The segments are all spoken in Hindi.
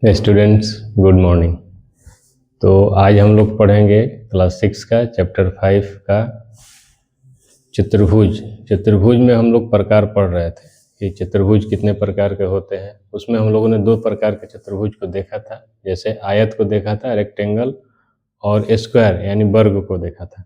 Students, good morning. तो आज हम लोग पढ़ेंगे क्लास 6 का चैप्टर 5 का चतुर्भुज। चतुर्भुज में हम लोग प्रकार पढ़ रहे थे कि चतुर्भुज कितने प्रकार के होते हैं। उसमें हम लोगों ने दो प्रकार के चतुर्भुज को देखा था, जैसे आयत को देखा था, रेक्टेंगल, और स्क्वायर यानी वर्ग को देखा था।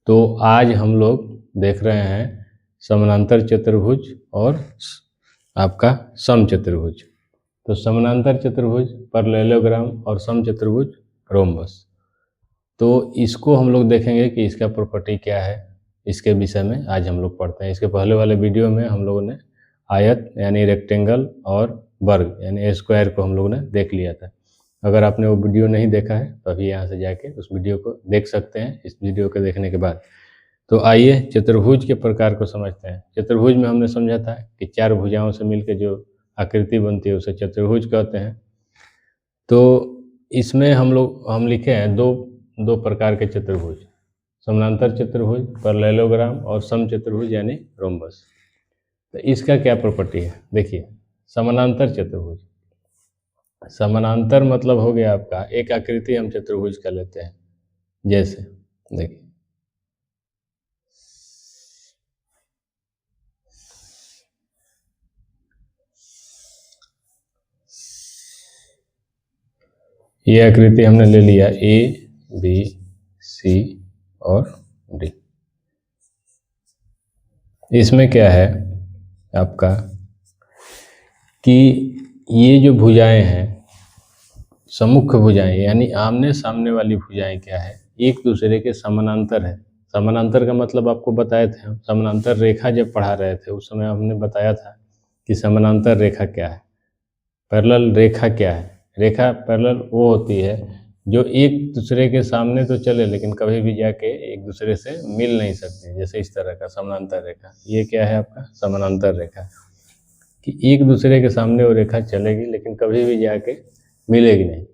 तो आज हम लोग देख रहे हैं समानांतर चतुर्भुज और आपका समचतुर्भुज। तो समानांतर चतुर्भुज, पैरेललोग्राम और समचतुर्भुज रोम्बस। तो इसको हम लोग देखेंगे कि इसका प्रॉपर्टी क्या है, इसके विषय में आज हम लोग पढ़ते हैं। इसके पहले वाले वीडियो में हम लोगों ने आयत यानी रेक्टेंगल और वर्ग यानी स्क्वायर को हम लोगों ने देख लिया था। अगर आपने वो वीडियो नहीं देखा है तो अभी यहाँ से जाके उस वीडियो को देख सकते हैं इस वीडियो को देखने के बाद। तो आइए चतुर्भुज के प्रकार को समझते हैं। चतुर्भुज में हमने समझा था कि चार भुजाओं से मिलकर जो आकृति बनती है उसे चतुर्भुज कहते हैं। तो इसमें हम लिखे हैं दो प्रकार के चतुर्भुज, समानांतर चतुर्भुज, पैरेललोग्राम और समचतुर्भुज यानी रोम्बस। तो इसका क्या प्रॉपर्टी है, देखिए। समानांतर चतुर्भुज, समानांतर मतलब हो गया आपका एक आकृति हम चतुर्भुज का लेते हैं। जैसे देखिए, ये आकृति हमने ले लिया ए बी सी और डी। इसमें क्या है आपका कि ये जो भुजाएं हैं, सम्मुख भुजाएं यानी आमने सामने वाली भुजाएं क्या है, एक दूसरे के समानांतर है। समानांतर का मतलब आपको बताए थे हम, समानांतर रेखा जब पढ़ा रहे थे उस समय हमने बताया था कि समानांतर रेखा क्या है, पैरेलल रेखा क्या है। रेखा पैरेलल वो होती है जो एक दूसरे के सामने तो चले लेकिन कभी भी जाके एक दूसरे से मिल नहीं सकते। जैसे इस तरह का समानांतर रेखा, ये क्या है आपका समानांतर रेखा, कि एक दूसरे के सामने वो रेखा चलेगी लेकिन कभी भी जाके मिलेगी नहीं,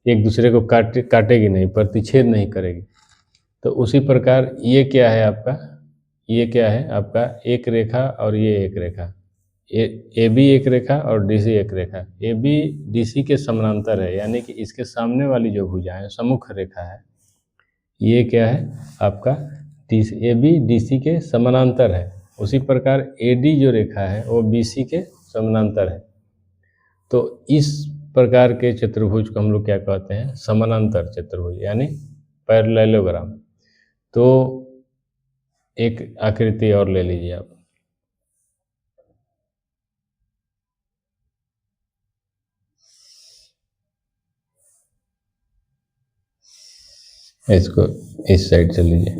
एक दूसरे को काटेगी नहीं, प्रतिच्छेद नहीं करेगी। तो उसी प्रकार ये क्या है आपका, ये क्या है आपका एक रेखा और ये एक रेखा, ए बी एक रेखा और डी सी एक रेखा। ए बी डी सी के समानांतर है, यानी कि इसके सामने वाली जो भुजा है सम्मुख रेखा है, ये क्या है आपका ए बी डी सी के समानांतर है। उसी प्रकार ए डी जो रेखा है वो बी सी के समानांतर है। तो इस प्रकार के चतुर्भुज को हम लोग क्या कहते हैं, समानांतर चतुर्भुज यानी पैरेललोग्राम। तो एक आकृति और ले लीजिए आप, इसको इस साइड से लीजिए।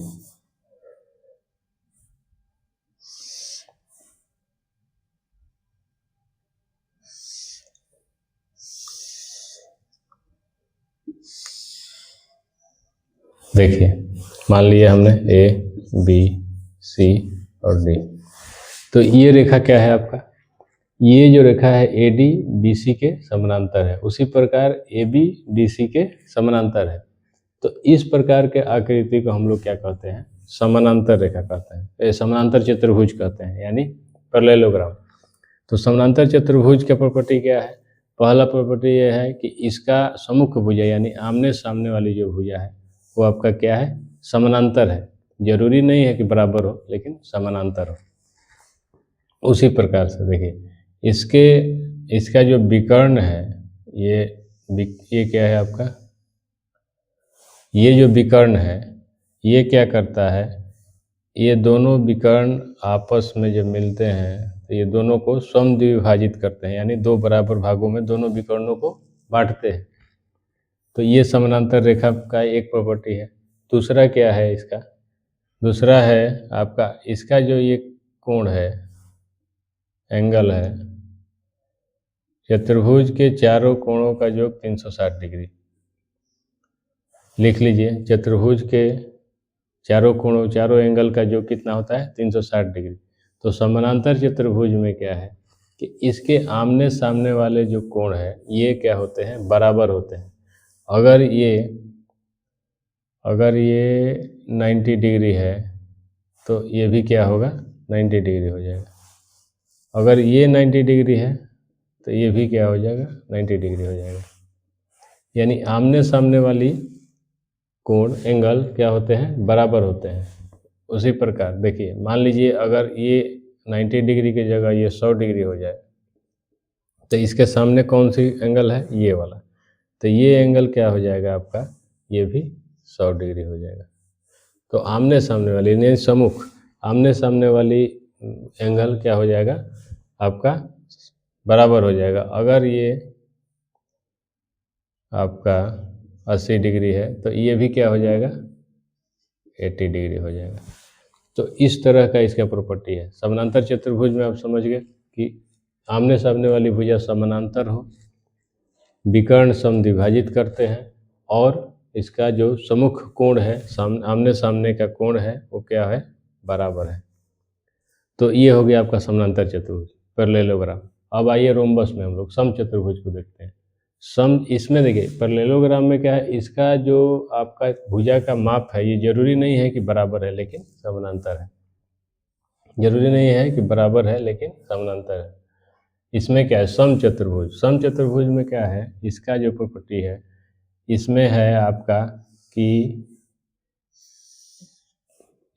देखिए, मान लिया हमने ए बी सी और डी। तो ये रेखा क्या है आपका, ये जो रेखा है ए डी बी सी के समानांतर है। उसी प्रकार ए बी डी सी के समानांतर है। तो इस प्रकार के आकृति को हम लोग क्या कहते हैं, समानांतर रेखा कहते हैं, समानांतर चतुर्भुज कहते हैं यानी पैरेललोग्राम। तो समानांतर चतुर्भुज का प्रॉपर्टी क्या है, पहला प्रॉपर्टी ये है कि इसका सम्मुख भुजा यानी आमने सामने वाली जो भुजा है वो आपका क्या है, समानांतर है। जरूरी नहीं है कि बराबर हो, लेकिन समानांतर हो। उसी प्रकार से देखिए इसका जो विकर्ण है, ये क्या है आपका, ये जो विकर्ण है ये क्या करता है, ये दोनों विकर्ण आपस में जब मिलते हैं तो ये दोनों को समद्विभाजित करते हैं, यानी दो बराबर भागों में दोनों विकर्णों को बांटते हैं। तो ये समानांतर रेखा का एक प्रॉपर्टी है। दूसरा क्या है इसका, दूसरा है आपका इसका जो ये कोण है, एंगल है, चतुर्भुज के चारों कोणों का योग 360 डिग्री। लिख लीजिए, चतुर्भुज के चारों कोणों, चारों एंगल का योग कितना होता है, 360 डिग्री। तो समानांतर चतुर्भुज में क्या है कि इसके आमने सामने वाले जो कोण है ये क्या होते हैं, बराबर होते हैं। अगर ये 90 डिग्री है तो ये भी क्या होगा, 90 डिग्री हो जाएगा। अगर ये 90 डिग्री है तो ये भी क्या हो जाएगा, 90 डिग्री हो जाएगा। यानी आमने सामने वाली कोण एंगल क्या होते हैं, बराबर होते हैं। उसी प्रकार देखिए, मान लीजिए अगर ये 90 डिग्री की जगह ये 100 डिग्री हो जाए, तो इसके सामने कौन सी एंगल है, ये वाला, तो ये एंगल क्या हो जाएगा आपका, ये भी 100 डिग्री हो जाएगा। तो आमने सामने वाली यानी सम्मुख आमने सामने वाली एंगल क्या हो जाएगा आपका, बराबर हो जाएगा। अगर ये आपका 80 डिग्री है तो ये भी क्या हो जाएगा, 80 डिग्री हो जाएगा। तो इस तरह का इसका प्रॉपर्टी है। समानांतर चतुर्भुज में आप समझ गए कि आमने सामने वाली भुजा समानांतर हो, विकर्ण समद्विभाजित करते हैं, और इसका जो सम्मुख कोण है, आमने सामने का कोण है, वो क्या है, बराबर है। तो ये हो गया आपका समानांतर चतुर्भुज, पैरेललोग्राम। अब आइए रोम्बस में हम लोग समचतुर्भुज को देखते हैं। इसमें देखिए पैरेललोग्राम में क्या है, इसका जो आपका भुजा का माप है, ये जरूरी नहीं है कि बराबर है, लेकिन समानांतर है। जरूरी नहीं है कि बराबर है, लेकिन समानांतर है। इसमें क्या है, समचतुर्भुज। समचतुर्भुज में क्या है, इसका जो प्रॉपर्टी है, इसमें है आपका कि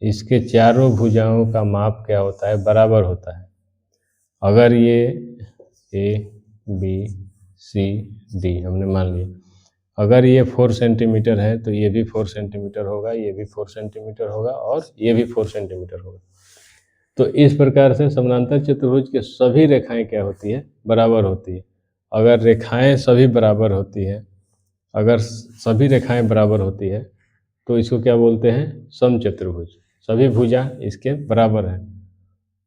इसके चारों भुजाओं का माप क्या होता है, बराबर होता है। अगर ये ए बी सी डी हमने मान लिया, अगर ये 4 सेंटीमीटर है तो ये भी 4 सेंटीमीटर होगा, ये भी 4 सेंटीमीटर होगा, और ये भी 4 सेंटीमीटर होगा। तो इस प्रकार से समानांतर चतुर्भुज के सभी रेखाएं क्या होती है, बराबर होती है। अगर रेखाएं सभी बराबर होती है, अगर सभी रेखाएं बराबर होती है, तो इसको क्या बोलते हैं, समचतुर्भुज। सभी भुजा इसके बराबर है।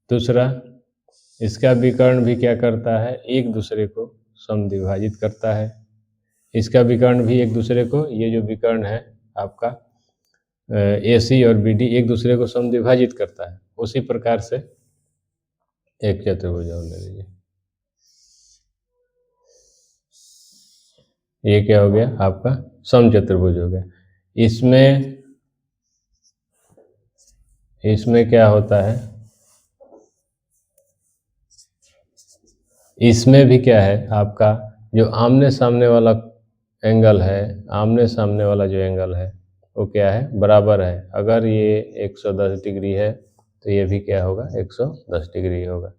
दूसरा, इसका विकर्ण भी क्या करता है, एक दूसरे को समद्विभाजित करता है। इसका विकर्ण भी एक दूसरे को, ये जो विकर्ण है आपका AC और BD एक दूसरे को समद्विभाजित करता है। उसी प्रकार से एक चतुर्भुज और ले लीजिए, ये क्या हो गया आपका, समचतुर्भुज हो गया। इसमें क्या होता है, इसमें भी क्या है आपका, जो आमने सामने वाला एंगल है, आमने सामने वाला जो एंगल है वो क्या है, बराबर है। अगर ये 110 डिग्री है तो ये भी क्या होगा, 110 डिग्री होगा।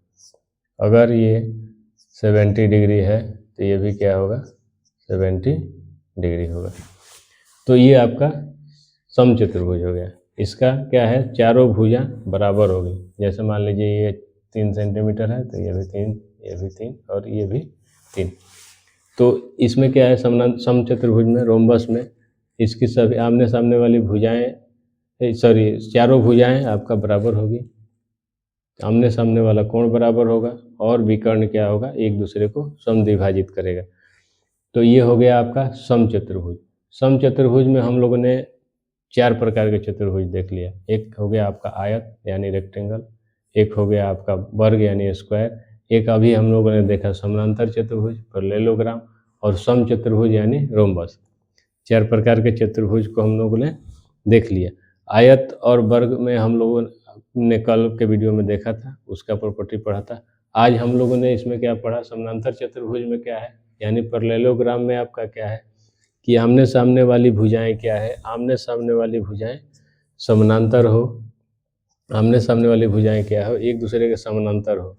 अगर ये 70 डिग्री है तो ये भी क्या होगा, 70 डिग्री होगा। तो ये आपका समचतुर्भुज हो गया। इसका क्या है, चारों भुजा बराबर होगी। जैसे मान लीजिए ये 3 सेंटीमीटर है तो ये भी 3, ये भी 3 और ये भी 3। तो इसमें क्या है, समचतुर्भुज में, रोम्बस में, इसकी सभी आमने सामने वाली भुजाएं, चारों भुजाएं आपका बराबर होगी, आमने सामने वाला कोण बराबर होगा, और विकर्ण क्या होगा, एक दूसरे को समद्विभाजित करेगा। तो ये हो गया आपका समचतुर्भुज। समचतुर्भुज में हम लोगों ने 4 प्रकार के चतुर्भुज देख लिया। एक हो गया आपका आयत यानी रेक्टेंगल, एक हो गया आपका वर्ग यानी स्क्वायर, एक अभी हम लोगों ने देखा समानांतर चतुर्भुज, पैरेललोग्राम, और समचतुर्भुज यानी रोम्बस। 4 प्रकार के चतुर्भुज को हम लोगों ने देख लिया। आयत और वर्ग में हम लोगों ने कल के वीडियो में देखा था, उसका प्रॉपर्टी पढ़ा था। आज हम लोगों ने इसमें क्या पढ़ा, समानांतर चतुर्भुज में क्या है, यानी पैरेललोग्राम में आपका क्या है कि आमने सामने वाली भुजाएं क्या है, आमने सामने वाली भुजाएं समानांतर हो, आमने सामने वाली भुजाएं क्या हो, एक दूसरे के समानांतर हो।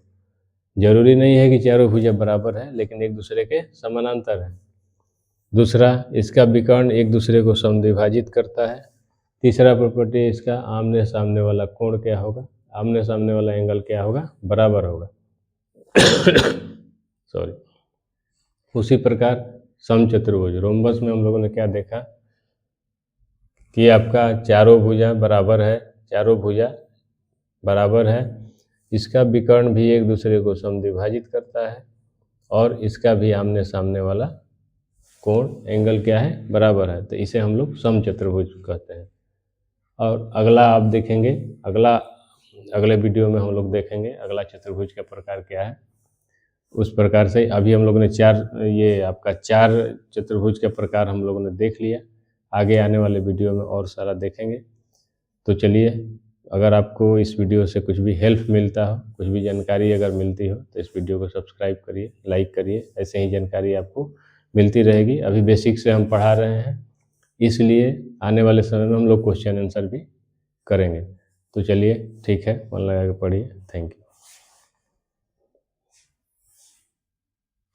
जरूरी नहीं है कि चारों भुजा बराबर है, लेकिन एक दूसरे के समानांतर है। दूसरा, इसका विकर्ण एक दूसरे को समद्विभाजित करता है। तीसरा प्रॉपर्टी इसका, आमने सामने वाला कोण क्या होगा, आमने सामने वाला एंगल क्या होगा, बराबर होगा। सॉरी। उसी प्रकार समचतुर्भुज, रोम्बस में हम लोगों ने क्या देखा कि आपका चारों भुजा बराबर है, चारों भुजा बराबर है, इसका विकर्ण भी एक दूसरे को समद्विभाजित करता है, और इसका भी आमने सामने वाला कोण एंगल क्या है, बराबर है। तो इसे हम लोग समचतुर्भुज कहते हैं। और अगला आप देखेंगे, अगले वीडियो में हम लोग देखेंगे अगला चतुर्भुज का प्रकार क्या है। उस प्रकार से अभी हम लोगों ने 4 चतुर्भुज के प्रकार हम लोगों ने देख लिया। आगे आने वाले वीडियो में और सारा देखेंगे। तो चलिए अगर आपको इस वीडियो से कुछ भी हेल्प मिलता हो, कुछ भी जानकारी अगर मिलती हो, तो इस वीडियो को सब्सक्राइब करिए, लाइक करिए। ऐसे ही जानकारी आपको मिलती रहेगी। अभी बेसिक से हम पढ़ा रहे हैं, इसलिए आने वाले समय में हम लोग क्वेश्चन आंसर भी करेंगे। तो चलिए ठीक है, मन लगा के पढ़िए। Thank you.